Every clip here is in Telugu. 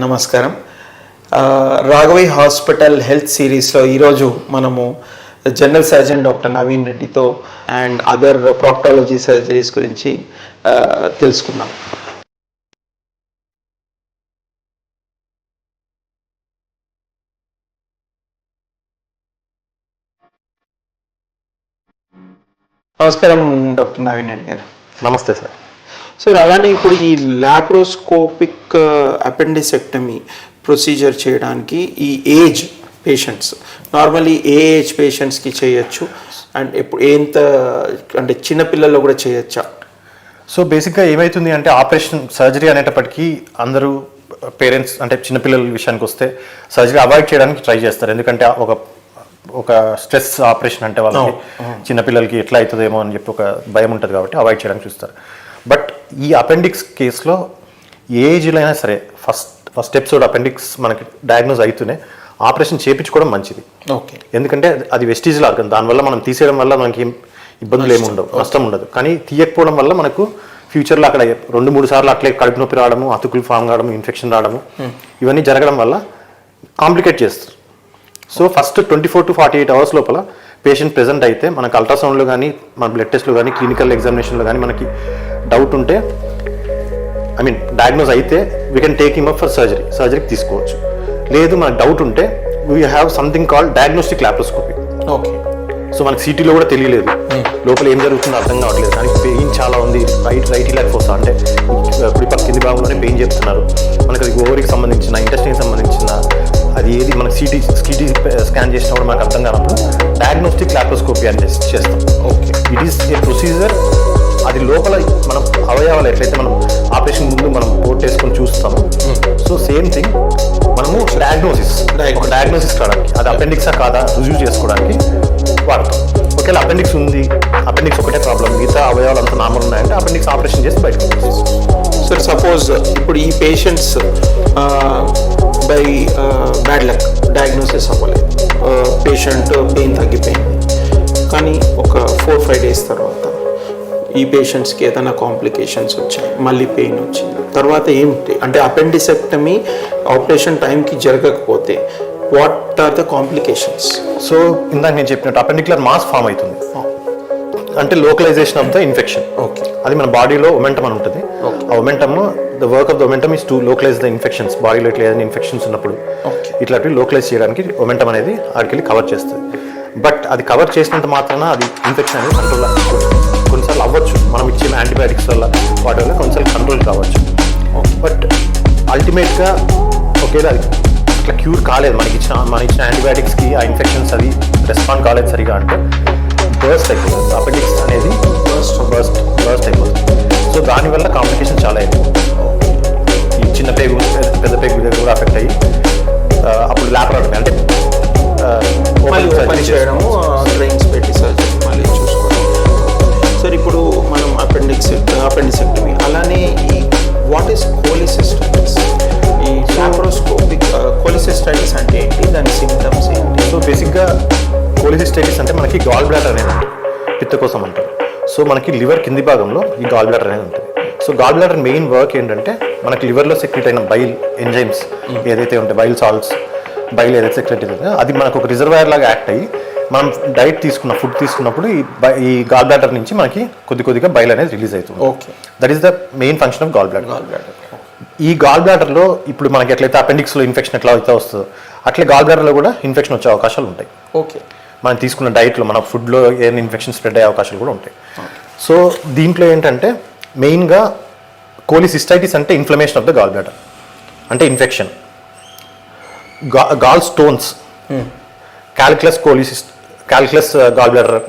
నమస్కారం. రాఘవయ్య హాస్పిటల్ హెల్త్ సిరీస్లో ఈరోజు మనము జనరల్ సర్జన్ డాక్టర్ నవీన్ రెడ్డితో అండ్ అదర్ ప్రాక్టాలజీ సర్జరీస్ గురించి తెలుసుకుందాం. నమస్కారం డాక్టర్ నవీన్ రెడ్డి గారు. నమస్తే సార్. సార్, అలానే ఇప్పుడు ఈ లాప్రోస్కోపిక్ అపెండిసెక్టమీ ప్రొసీజర్ చేయడానికి ఈ ఏజ్ పేషెంట్స్ నార్మల్లీ ఏ ఏజ్ పేషెంట్స్కి చేయొచ్చు అండ్ ఎప్పుడు ఎంత అంటే చిన్నపిల్లల్లో కూడా చేయొచ్చా? సో బేసిక్గా ఏమవుతుంది అంటే ఆపరేషన్ సర్జరీ అనేటప్పటికీ అందరూ పేరెంట్స్ అంటే చిన్నపిల్లల విషయానికి వస్తే సర్జరీ అవాయిడ్ చేయడానికి ట్రై చేస్తారు. ఎందుకంటే ఒక స్ట్రెస్ ఆపరేషన్ అంటే వాళ్ళకి చిన్నపిల్లలకి ఎట్లా అవుతుందేమో అని చెప్పి ఒక భయం ఉంటుంది కాబట్టి అవాయిడ్ చేయడానికి చూస్తారు. బట్ ఈ అపెండిక్స్ కేసులో ఏ ఏజ్లో అయినా సరే ఫస్ట్ ఎపిసోడ్ అపెండిక్స్ మనకి డయాగ్నోజ్ అవుతూనే ఆపరేషన్ చేయించుకోవడం మంచిది. ఓకే, ఎందుకంటే అది వెస్టీజియల్ ఆర్గన్, దానివల్ల మనం తీసేయడం వల్ల మనకి ఇబ్బందులు ఏమి ఉండవు, నష్టం ఉండదు. కానీ తీయకపోవడం వల్ల మనకు ఫ్యూచర్లో అక్కడ 2-3 సార్లు అట్లే కడుపు నొప్పి రావడము, అతుకులు ఫామ్ కావడము, ఇన్ఫెక్షన్ రావడము, ఇవన్నీ జరగడం వల్ల కాంప్లికేట్ చేస్తారు. సో ఫస్ట్ 24 to 48 అవర్స్ లోపల పేషెంట్ ప్రెజెంట్ అయితే మనకు అల్ట్రాసౌండ్లో కానీ మన బ్లడ్ టెస్ట్లో కానీ క్లినికల్ ఎగ్జామినేషన్లో కానీ మనకి డౌట్ ఉంటే డయాగ్నోజ్ అయితే we can take him up for సర్జరీకి తీసుకోవచ్చు. లేదు మనకు డౌట్ ఉంటే we have something called diagnostic laparoscopy. Okay, so మనకి సిటీలో కూడా తెలియలేదు, లోపల ఏం జరుగుతుందో అర్థం కావట్లేదు, కానీ పెయిన్ చాలా ఉంది, రైట్ ఇలాక్ ఫోర్స్ అంటే కుడి పక్క కింది భాగంలోనే పెయిన్ చెప్తున్నారు, మనకి అది ఓవరీకి సంబంధించిన ఇంటెస్టైన్కి సంబంధించిన అది ఏది మనకి సిటీ స్కాన్ చేసినప్పుడు మనకు అర్థం కానప్పుడు డయాగ్నోస్టిక్ లాప్రోస్కోపీ అని చేస్తాం. Okay, it is A procedure. అది లోపల మనం అవయవాలు ఎట్లయితే మనం ఆపరేషన్ ముందు మనం కోట్ వేసుకొని చూస్తాము, సో సేమ్ థింగ్ మనము డయాగ్నోసిస్ కావడానికి అది అపెండిక్సా కాదా రుజువు చేసుకోవడానికి వాడతాం. ఒకవేళ అపెండిక్స్ ఉంది, అపెండిక్స్ ఒకటే ప్రాబ్లం, మిగతా అవయవాలు అంతా నార్మల్ ఉన్నాయంటే అపెండిక్స్ ఆపరేషన్ చేసి బయటకు వచ్చేసి. సో సపోజ్ ఇప్పుడు ఈ patients by bad luck diagnosis అవ్వలేదు, పేషెంట్ పెయిన్ తగ్గిపోయింది, కానీ ఒక 4-5 days తర్వాత ఈ పేషెంట్స్కి ఏదైనా కాంప్లికేషన్స్ వచ్చాయి, మళ్ళీ పెయిన్ వచ్చింది, తర్వాత ఏంటి అంటే అపెండిసెక్టమీ ఆపరేషన్ టైంకి జరగకపోతే what are the complications? So ఇందాక నేను చెప్పినట్టు అపెండిక్యులర్ మాస్ ఫామ్ అవుతుంది, అంటే localisation of the infection. Okay, అది మన బాడీలో ఒమెంటమ్ అని ఉంటుంది. ఆ omentum the work of the omentum is to localise the infections. బాడీలో ఇట్లా ఏదైనా ఇన్ఫెక్షన్స్ ఉన్నప్పుడు ఇట్లాంటివి లోకలైజ్ చేయడానికి ఒమెంటమ్ అనేది ఆడికెళ్ళి కవర్ చేస్తుంది. బట్ అది కవర్ చేసినంత మాత్రాన అది ఇన్ఫెక్షన్ అనేది కంట్రోల్ కొన్నిసార్లు అవ్వచ్చు, మనం ఇచ్చిన యాంటీబయాటిక్స్ వల్ల వాటి వల్ల కొన్నిసార్లు కంట్రోల్ కావచ్చు. బట్ అల్టిమేట్గా ఒకేలా అది అట్లా క్యూర్ కాలేదు, మన ఇచ్చిన యాంటీబయాటిక్స్కి ఆ ఇన్ఫెక్షన్స్ అది రెస్పాండ్ కాలేదు సరిగా అంటే బర్స్ట్ అయిపోతుంది, అపెండిక్స్ అనేది బర్స్ట్ అయిపోతుంది. సో దానివల్ల కాంప్లికేషన్ చాలా ఎక్కువ, ఈ చిన్న పేగు పెద్ద పేగు దగ్గర కూడా అఫెక్ట్ అయ్యి అప్పుడు లాపరాటమీ అంటే చేయడము, డ్రైన్స్ పెట్టి సర్జరీ మళ్ళీ చూసుకోవడం. సార్, ఇప్పుడు మనం అపెండిసెక్టమీ అలానే ఈ వాట్ ఈస్ కోలిసిస్టైటిస్, ఈ లాప్రోస్కోపిక్ కోలిసిస్టైటిస్ అంటే ఏంటి, దాని సింప్టమ్స్ ఏంటి? సో బేసిక్గా కోలిసిస్టైటిస్ అంటే మనకి గాల్ బ్లాడర్ అనేది పిత్త కోసం అంటారు. సో మనకి లివర్ కింది భాగంలో ఈ గాల్ బ్లాడర్ అనేది ఉంటుంది. So gall bladder main work ఏంటంటే మనకి లివర్లో సెక్రెట్ అయిన బైల్ ఎంజైమ్స్ ఏదైతే ఉంటాయి, బైల్ సాల్ట్స్, బైల్ ఏదైతే సెక్రెట్ అవుతుందో అది మనకు ఒక రిజర్వాయర్ లాగా యాక్ట్ అయ్యి మనం ఫుడ్ తీసుకున్నప్పుడు ఈ గాల్ బ్లాడర్ నుంచి మనకి కొద్దిగా బైల్ అనేది రిలీజ్ అవుతుంది. Okay, that is the main function of gall bladder. ఈ గాల్ బ్లాడర్లో ఇప్పుడు మనకి ఎట్లయితే అపెండిక్స్లో ఇన్ఫెక్షన్ ఎట్లా అయితే వస్తుందో అట్లే గాల్ బ్లాడర్లో కూడా ఇన్ఫెక్షన్ వచ్చే అవకాశాలు ఉంటాయి. ఓకే, మనం తీసుకున్న డైట్లో మన ఫుడ్లో ఏదైనా ఇన్ఫెక్షన్ స్ప్రెడ్ అయ్యే అవకాశాలు కూడా ఉంటాయి. సో దీంట్లో ఏంటంటే మెయిన్గా కోలిసిస్టైటిస్ అంటే inflammation of the gall bladder అంటే infection. Gall stones, calculus gall bladder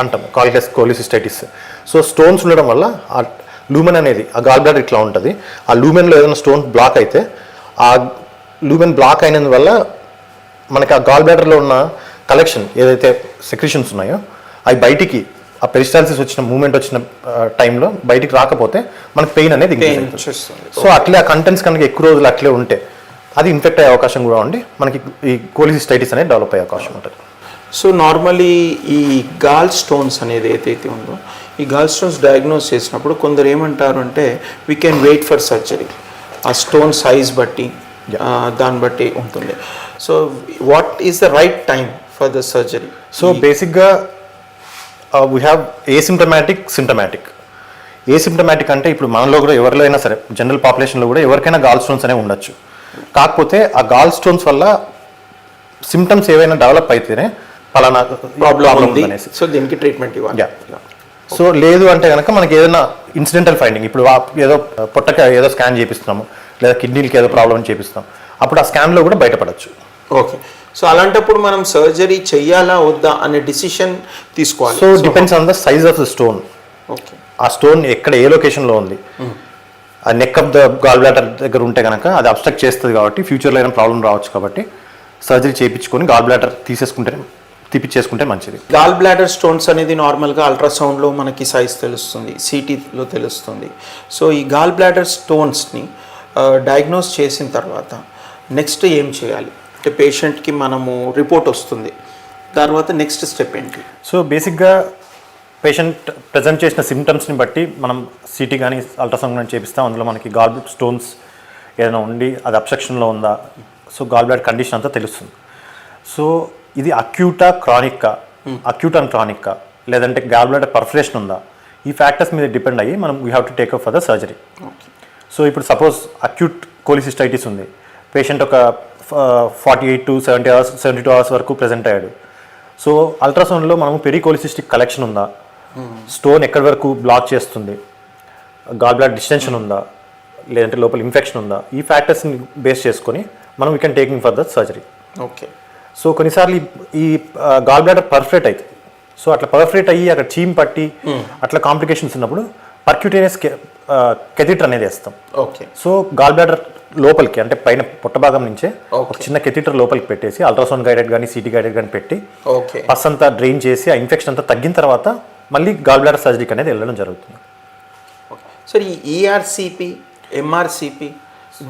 అంటాం, కోలిసిస్టైటిస్. సో స్టోన్స్ ఉండడం వల్ల ఆ లూమెన్ అనేది ఆ గాల్ బ్లాడర్ ఇట్లా ఉంటుంది, ఆ లూమెన్లో ఏదైనా స్టోన్ బ్లాక్ అయితే ఆ లూమెన్ బ్లాక్ అయినందువల్ల మనకి ఆ గాల్ బ్లాడర్లో ఉన్న కలెక్షన్ ఏదైతే సెక్రిషన్స్ ఉన్నాయో అవి బయటికి ఆ పెరిస్టాల్సిస్ వచ్చిన మూమెంట్ వచ్చిన టైంలో బయటికి రాకపోతే మనకి పెయిన్ అనేది సో అట్లే ఆ కంటెంట్స్ కనుక ఎక్కువ రోజులు అట్లే ఉంటే అది ఇన్ఫెక్ట్ అయ్యే అవకాశం కూడా ఉండి మనకి ఈ కోలిసిస్టైటిస్ అనేది డెవలప్ అయ్యే అవకాశం ఉంటుంది. సో నార్మలీ ఈ గాల్ స్టోన్స్ అనేది ఏదైతే ఉందో ఈ గాల్ స్టోన్స్ డయాగ్నోస్ చేసినప్పుడు కొందరు ఏమంటారు అంటే we can wait for surgery, ఆ స్టోన్ సైజ్ బట్టి దాన్ని బట్టి ఉంటుంది. So what is the right time for the surgery? So బేసిక్గా we have asymptomatic, symptomatic. Asymptomatic అంటే ఇప్పుడు మనలో కూడా ఎవరిలో అయినా సరే, జనరల్ పాపులేషన్లో కూడా ఎవరికైనా గాల్ స్టోన్స్ అనేవి ఉండొచ్చు. కాకపోతే ఆ గాల్ స్టోన్స్ వల్ల సిమ్టమ్స్ ఏవైనా డెవలప్ అయితేనే పలానా ప్రాబ్లం ఉంది అనేసి సో దీనికి ట్రీట్మెంట్ ఇవ్వాలి. సో లేదు అంటే కనుక మనకి ఏదైనా ఇన్సిడెంటల్ ఫైండింగ్, ఇప్పుడు ఏదో పొట్టకి ఏదో స్కాన్ చేపిస్తున్నాము లేదా కిడ్నీలకి ఏదో ప్రాబ్లం చేపిస్తాం, అప్పుడు ఆ స్కాన్లో కూడా బయటపడచ్చు. ఓకే. సో అలాంటప్పుడు మనం సర్జరీ చెయ్యాలా వద్దా అనే డిసిషన్ తీసుకోవాలి. So depends on the size of the stone. Okay. ఆ స్టోన్ ఎక్కడ ఏ లొకేషన్లో ఉంది, ఆ neck of the gall bladder దగ్గర ఉంటే కనుక అది అబ్స్ట్రక్ట్ చేస్తుంది కాబట్టి ఫ్యూచర్లో అయినా ప్రాబ్లం రావచ్చు. కాబట్టి సర్జరీ చేయించుకొని గాల్ బ్లాడర్ తీపిచ్చేసుకుంటే మంచిది. గాల్ బ్లాడర్ స్టోన్స్ అనేది నార్మల్గా అల్ట్రాసౌండ్లో మనకి సైజ్ తెలుస్తుంది, సిటీలో తెలుస్తుంది. సో ఈ గాల్ బ్లాడర్ స్టోన్స్ని డయాగ్నోస్ చేసిన తర్వాత నెక్స్ట్ ఏం చేయాలి అంటే పేషెంట్కి మనము రిపోర్ట్ వస్తుంది, తర్వాత నెక్స్ట్ స్టెప్ ఏంటి? సో బేసిక్గా పేషెంట్ ప్రజెంట్ చేసిన సిమ్టమ్స్ని బట్టి మనం సిటీ కానీ అల్ట్రాసౌండ్ కానీ చేపిస్తాం. అందులో మనకి గాల్ స్టోన్స్ ఏదైనా ఉండి అది అబ్స్ట్రక్షన్లో ఉందా, సో గాల్ బ్లాడర్ కండిషన్ అంతా తెలుస్తుంది. సో ఇది అక్యూటా క్రానిక్కా, అక్యూట్ అండ్ క్రానిక్కా, లేదంటే గాల్ బ్లాడర్ పర్ఫరేషన్ ఉందా, ఈ ఫ్యాక్టర్స్ మీద డిపెండ్ అయ్యి మనం we have to take up for the surgery. So ఇప్పుడు సపోజ్ అక్యూట్ కోలిసిస్టైటిస్ ఉంది, పేషెంట్ ఒక 48 to 70 hours 72 hours వరకు ప్రెజెంట్ అయ్యాడు. సో అల్ట్రాసౌండ్లో మనము పెరికోలిసిస్టిక్ కలెక్షన్ ఉందా, స్టోన్ ఎక్కడి వరకు బ్లాక్ చేస్తుంది, గాల్ బ్లాడర్ డిస్టెన్షన్ ఉందా, లేదంటే లోపల ఇన్ఫెక్షన్ ఉందా, ఈ ఫ్యాక్టర్స్ని బేస్ చేసుకొని మనం we can taking for the surgery. Okay. So కొన్నిసార్లు ఈ గాల్ బ్లాడర్ పర్ఫరేట్ అవుతుంది. సో అట్లా పర్ఫరేట్ అయ్యి అక్కడ చీమ్ పట్టి అట్లా కాంప్లికేషన్స్ ఉన్నప్పుడు పర్క్యూటేనియస్ కెథిటర్ అనేది వేస్తాం. ఓకే. సో గాల్ బ్లాడర్ లోపలికి అంటే పైన పొట్ట భాగం నుంచే ఒక చిన్న కెథిటర్ లోపలికి పెట్టేసి అల్ట్రాసౌండ్ గైడెడ్ కానీ సిటీ గైడెడ్ కానీ పెట్టి పస్ అంతా డ్రైన్ చేసి ఆ ఇన్ఫెక్షన్ అంతా తగ్గిన తర్వాత మళ్ళీ గాల్ బ్లాడర్ సర్జరీకి అనేది వెళ్ళడం జరుగుతుంది. సార్ ఈ ఈఆర్సిపి, ఎంఆర్సిపి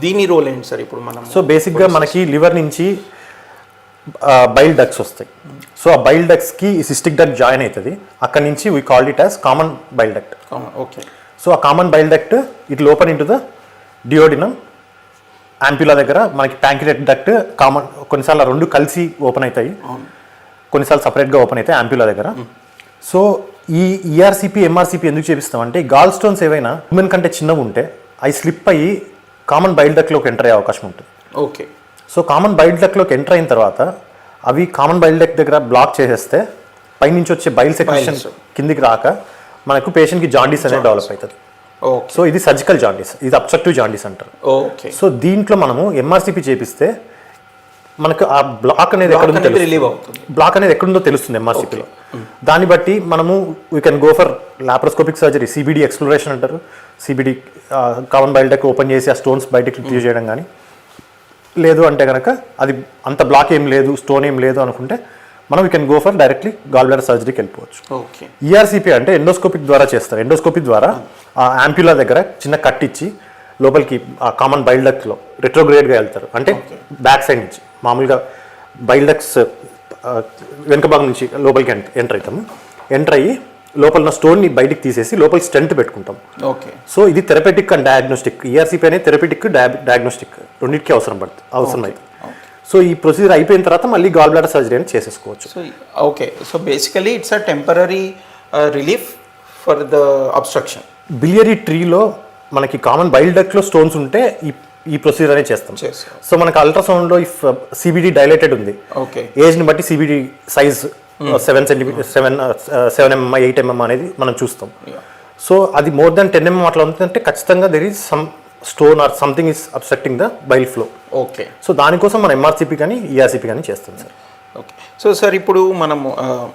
దీని రోల్ ఏంటి సార్ ఇప్పుడు మనం? సో బేసిక్గా మనకి లివర్ నుంచి బైల్ డక్స్ వస్తాయి. సో ఆ బైల్ డక్స్కి ఈ సిస్టిక్ డక్ట్ జాయిన్ అవుతుంది. అక్కడ నుంచి we called it as common bile duct. Okay. So ఆ common bile duct it open in to the duodenum ampulla దగ్గర మనకి ప్యాంక్రియాటిక్ డక్ట్ కామన్, కొన్నిసార్లు రెండు కలిసి ఓపెన్ అవుతాయి, కొన్నిసార్లు సపరేట్గా ఓపెన్ అవుతాయి యాంప్యులా దగ్గర. సో ఈ ఈఆర్సిపి, ఎంఆర్సిపి ఎందుకు చేపిస్తామంటే గాల్ స్టోన్స్ ఏవైనా హ్యూమన్ కంటే చిన్నగా ఉంటే అవి స్లిప్ అయ్యి కామన్ బైల్ డక్ట్లోకి ఎంటర్ అయ్యే అవకాశం ఉంటుంది. ఓకే. సో కామన్ బైల్ డక్ట్లోకి ఎంటర్ అయిన తర్వాత అవి కామన్ బైల్ డక్ట్ దగ్గర బ్లాక్ చేసేస్తే పైనుంచి వచ్చే బైల్ సెక్రెషన్ కిందికి రాక మనకు పేషెంట్కి జాండీస్ అనేది డెవలప్ అవుతుంది. సో ఇది సర్జికల్ జాండీస్, ఇది అబ్స్ట్రక్టివ్ జాండీస్ అంటారు. ఓకే. సో దీంట్లో మనము ఎంఆర్సిపి చేపిస్తే మనకు ఆ బ్లాక్ అనేది బ్లాక్ అనేది ఎక్కడుందో తెలుస్తుంది ఎంఆర్సిపిలో. దాన్ని బట్టి మనము we can go for laparoscopic surgery, CBD exploration అంటారు. CBD common bile duct open చేసి ఆ స్టోన్స్ బయటకి తీయ చేయడం కానీ, లేదు అంటే కనుక అది అంత బ్లాక్ ఏం లేదు, స్టోన్ ఏం లేదు అనుకుంటే మనం we can go for directly gall bladder సర్జరీకి వెళ్ళిపోవచ్చు. ఓకే. ఈఆర్సిపి అంటే ఎండోస్కోపిక్ ద్వారా చేస్తారు. ఎండోస్కోపిక్ ద్వారా ఆ యాంప్యులా దగ్గర చిన్న కట్ ఇచ్చి లోపలికి ఆ కామన్ బైల్ డక్ట్లో రెట్రోగ్రేడ్గా వెళ్తారు. అంటే బ్యాక్ సైడ్ నుంచి మామూలుగా బైల్ డక్స్ వెనుక భాగం నుంచి లోపలికి ఎంటర్ అవుతాము. ఎంటర్ అయ్యి లోపల ఉన్న స్టోన్ని బయటికి తీసేసి లోపల స్టెంట్ పెట్టుకుంటాం. ఓకే. సో ఇది థెరపెటిక్ అండ్ డయాగ్నోస్టిక్. ఈఆర్సిపి అనేది థెరపెటిక్, డయాగ్నోస్టిక్ రెండింటికి అవసరం అవుతుంది. సో ఈ ప్రొసీజర్ అయిపోయిన తర్వాత మళ్ళీ గాల్ బ్లాడర్ సర్జరీ అని చేసేసుకోవచ్చు. So okay. So basically it's a temporary relief for the obstruction. Biliary ట్రీలో మనకి కామన్ బైల్ డక్ట్లో స్టోన్స్ ఉంటే ఈ ప్రొసీజర్ అనేది చేస్తాం. సో మనకి అల్ట్రాసౌండ్లో ఇఫ్ సిబిడి డైలేటెడ్ ఉంది, ఓకే, ఏజ్ని బట్టి సిబిడి సైజ్ 7 mm 8 mm అనేది మనం చూస్తాం. సో అది మోర్ దాన్ 10 mm అట్లా ఉంటుందంటే ఖచ్చితంగా there is some stone or something is obstructing the bile flow. Okay. So దానికోసం మనం ఎంఆర్సిపి కానీ ఈఆర్సిపి కానీ చేస్తాం సార్. ఓకే. సో సార్ ఇప్పుడు మనము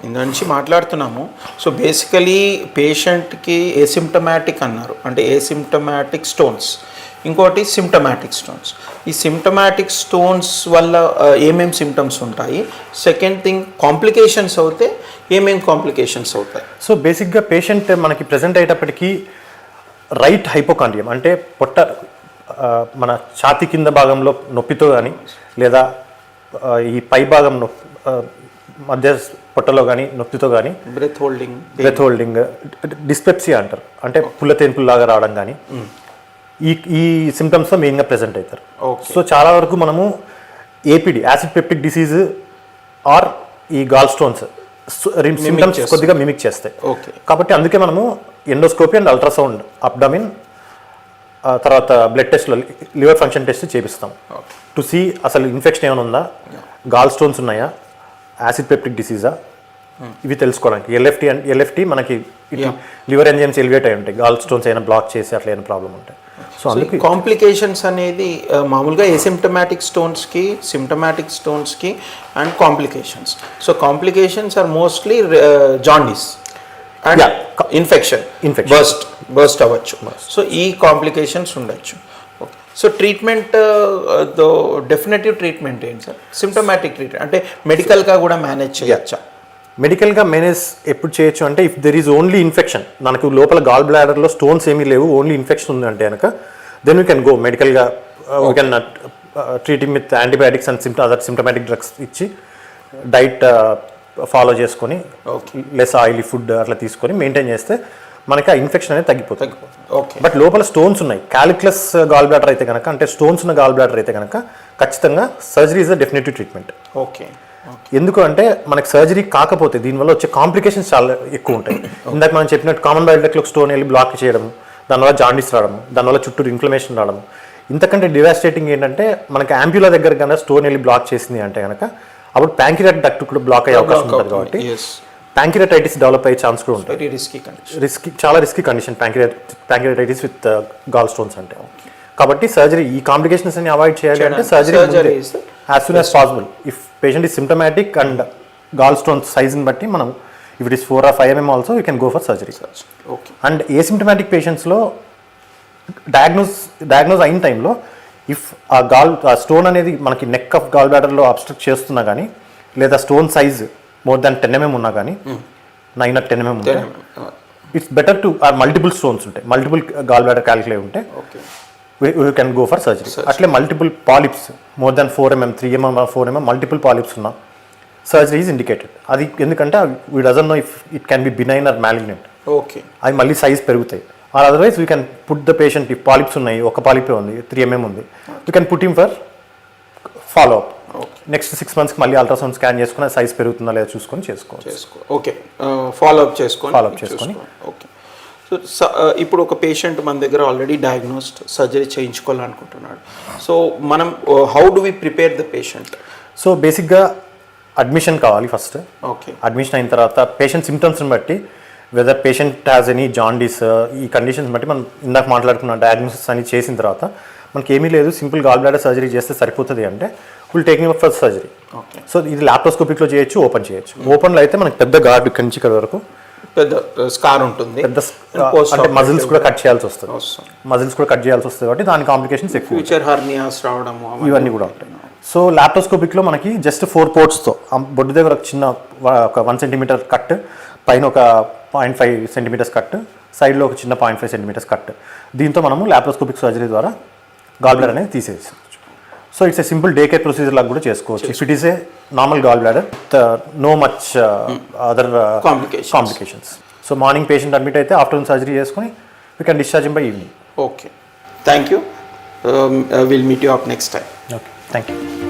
ఇందు నుంచి మాట్లాడుతున్నాము. సో బేసికలీ పేషెంట్కి ఏసిమ్టమాటిక్ అన్నారు, అంటే ఏసిమ్టమాటిక్ స్టోన్స్, ఇంకోటి సిమ్టమాటిక్ స్టోన్స్. ఈ సిమ్టమాటిక్ స్టోన్స్ వల్ల ఏమేమి సిమ్టమ్స్ ఉంటాయి, సెకండ్ థింగ్ కాంప్లికేషన్స్ అవుతే ఏమేమి కాంప్లికేషన్స్ అవుతాయి? సో బేసిక్గా పేషెంట్ మనకి ప్రజెంట్ అయ్యేటప్పటికి రైట్ హైపోకాండ్రియం అంటే పొట్ట మన ఛాతీ కింద భాగంలో నొప్పితో కానీ, లేదా ఈ పై భాగం మధ్య పొట్టలో కానీ నొప్పితో కానీ, బ్రెత్ హోల్డింగ్, డిస్పెప్సియా అంటారు, అంటే పుల్ల తేన్పుల్లాగా రావడం కానీ, ఈ సిమ్టమ్స్తో మెయిన్గా ప్రెజెంట్ అవుతారు. Okay. సో చాలా వరకు మనము APD acid peptic disease are ఈ గాల్ స్టోన్స్ సిమ్టమ్స్ కొద్దిగా మిమిక్ చేస్తాయి. Okay. కాబట్టి అందుకే మనము ఎండోస్కోపీ అండ్ అల్ట్రాసౌండ్ అబ్డామిన్ తర్వాత బ్లడ్ టెస్ట్లో లివర్ ఫంక్షన్ టెస్ట్ చేపిస్తాం టు సీ అసలు ఇన్ఫెక్షన్ ఏమైనా ఉందా, గాల్ స్టోన్స్ ఉన్నాయా, యాసిడ్ పెప్టిక్ డిసీజా, ఇవి తెలుసుకోవడానికి. ఎల్ఎఫ్టీ మనకి లివర్ ఎంజైమ్స్ ఎలివేట్ అయి ఉంటాయి, గాల్ స్టోన్స్ అయినా బ్లాక్ చేసి అట్లా ఏమైనా ప్రాబ్లం ఉంటాయి. సో అందుకే కాంప్లికేషన్స్ అనేది మామూలుగా ఎసిమ్టమాటిక్ స్టోన్స్కి, సిమ్టమాటిక్ స్టోన్స్కి and complications. So complications are mostly jaundice and infection burst అవ్వచ్చు. సో ఈ కాంప్లికేషన్స్ ఉండొచ్చు. సో ట్రీట్మెంట్ డెఫినెటివ్ ట్రీట్మెంట్ ఏంటి సార్? సిమ్టమాటిక్ ట్రీట్మెంట్ అంటే మెడికల్గా కూడా మేనేజ్ చేయొచ్చా? మెడికల్గా మేనేజ్ ఎప్పుడు చేయొచ్చు అంటే if there is only infection, మనకు లోపల గాల్ బ్లాడర్లో స్టోన్స్ ఏమీ లేవు, ఓన్లీ ఇన్ఫెక్షన్ ఉంది అంటే కనుక దెన్ వీ కెన్ గో మెడికల్గా, we can treating with antibiotics and other symptomatic drugs ఇచ్చి డైట్ ఫాలో చేసుకొని లెస్ ఆయిలీ ఫుడ్ అట్లా తీసుకొని మెయింటైన్ చేస్తే మనకి ఆ ఇన్ఫెక్షన్ అనేది తగ్గిపోతుంది. బట్ లోపల స్టోన్స్ ఉన్నాయి, క్యాలిక్యులస్ గాల్ బ్లాడర్ అయితే కనుక, అంటే స్టోన్స్ ఉన్న గాల్ బ్లాడర్ అయితే కనుక ఖచ్చితంగా surgery is a definitive treatment. Okay. ఎందుకు అంటే మనకి సర్జరీ కాకపోతే దీనివల్ల వచ్చే కాంప్లికేషన్స్ చాలా ఎక్కువ ఉంటాయి. ఇందాక మనం చెప్పినట్టు కామన్ బైల్ డక్ట్లో స్టోన్ వెళ్ళి బ్లాక్ చేయడం, దానివల్ల జాండీస్ రావడం, దానివల్ల చుట్టూ ఇన్ఫ్లమేషన్ రావడం. ఇంతకంటే డివాస్టేటింగ్ ఏంటంటే మనకి యాంప్యులా దగ్గర కన్నా స్టోన్ వెళ్ళి బ్లాక్ చేసింది అంటే కనుక అప్పుడు ప్యాంక్రియాటిక్ డక్ట్ కూడా బ్లాక్ అయ్యే అవకాశం ఉంటుంది. కాబట్టి ప్యాంక్రియాటైటిస్ డెవలప్ అయ్యే ఛాన్స్ కూడా ఉంటుంది. చాలా risky condition pancreatitis with gall stones అంటే. కాబట్టి సర్జరీ ఈ కాంప్లికేషన్స్ అన్ని అవాయిడ్ చేయాలి అంటే surgery as soon as possible. If patient is symptomatic and gall stones సైజ్ని బట్టి మనం if it is 4 or 5 mm also you can go for surgery. And asymptomatic పేషెంట్స్లో డయాగ్నోజ్ అయిన టైంలో ఇఫ్ ఆ స్టోన్ అనేది మనకి నెక్ ఆఫ్ గాల్ బ్లాడర్లో అబ్స్ట్రక్ట్ చేస్తున్నా కానీ, లేదా స్టోన్ సైజ్ మోర్ దాన్ 10 mm ఉన్నా కానీ, 9 or 10 mm ఉంటే it's better to multiple stones ఉంటాయి, మల్టిపుల్ గాల్ బ్లాడర్ క్యాలిక్యులే ఉంటే we can go for surgery. అట్లే multiple polyps more than 4 mm 3 mm 4 mm multiple polyps ఉన్నా సర్జరీ ఈజ్ ఇండికేటెడ్. అది ఎందుకంటే we doesn't know if it can be benign or malignant. Okay. అవి మళ్ళీ సైజ్ పెరుగుతాయి. Or otherwise we can put the patient, ఈ పాలిప్స్ ఉన్నాయి, ఒక పాలిపే ఉంది, 3 mm ఉంది, we can put him for follow up. Next 6 months మళ్ళీ అల్ట్రాసౌండ్ స్కాన్ చేసుకుని సైజ్ పెరుగుతుందా లేదా చూసుకొని చేసుకోవచ్చు. ఓకే. ఫాలో అప్ చేసుకొని. ఓకే. సో ఇప్పుడు ఒక పేషెంట్ మన దగ్గర ఆల్రెడీ డయాగ్నోస్డ్, సర్జరీ చేయించుకోవాలనుకుంటున్నాడు. సో మనం how do we prepare the patient? So బేసిక్గా అడ్మిషన్ కావాలి ఫస్ట్. ఓకే. అడ్మిషన్ అయిన తర్వాత పేషెంట్ సిమ్టమ్స్ని బట్టి whether patient has any jaundice, ఈ కండిషన్స్ బట్టి మనం ఇందాక మాట్లాడుకున్న డయాగ్నోసిస్ అని చేసిన తర్వాత మనకి ఏమీ లేదు, సింపుల్ గాల్ బ్లాడర్ సర్జరీ చేస్తే సరిపోతుంది అంటే will taking for surgery. So ఇది లాప్రోస్కోపిక్లో చేయొచ్చు, ఓపెన్ చేయొచ్చు. ఓపెన్లో అయితే మనకి పెద్ద గార్డ్ ఇక్కడి నుంచి ఇక్కడ వరకు పెద్ద స్కార్ ఉంటుంది, పెద్ద అంటే మజిల్స్ కూడా కట్ చేయాల్సి వస్తుంది కాబట్టి దాని కాంప్లికేషన్స్ ఎక్కువ, ఫ్యూచర్ హర్నియాస్ రావడం ఇవన్నీ కూడా ఉంటాయి. సో లాప్రోస్కోపిక్లో మనకి జస్ట్ 4 portsతో బొడ్డు దగ్గర ఒక చిన్న ఒక 1 centimeter కట్, పైన ఒక 0.5 centimeters కట్, సైడ్లో ఒక చిన్న 0.5 centimeters కట్. దీంతో మనము లాప్రోస్కోపిక్ సర్జరీ ద్వారా గాల్ బ్లాడర్ అనేది తీసేయచ్చు. So it's a simple day care procedure లాగా కూడా చేసుకోవచ్చు. If it is a normal gall bladder no much other complications. So morning patient admit అయితే ఆఫ్టర్నూన్ సర్జరీ చేసుకొని we can discharge by evening. Okay. Thank you. Will meet you up next time. Okay, thank you.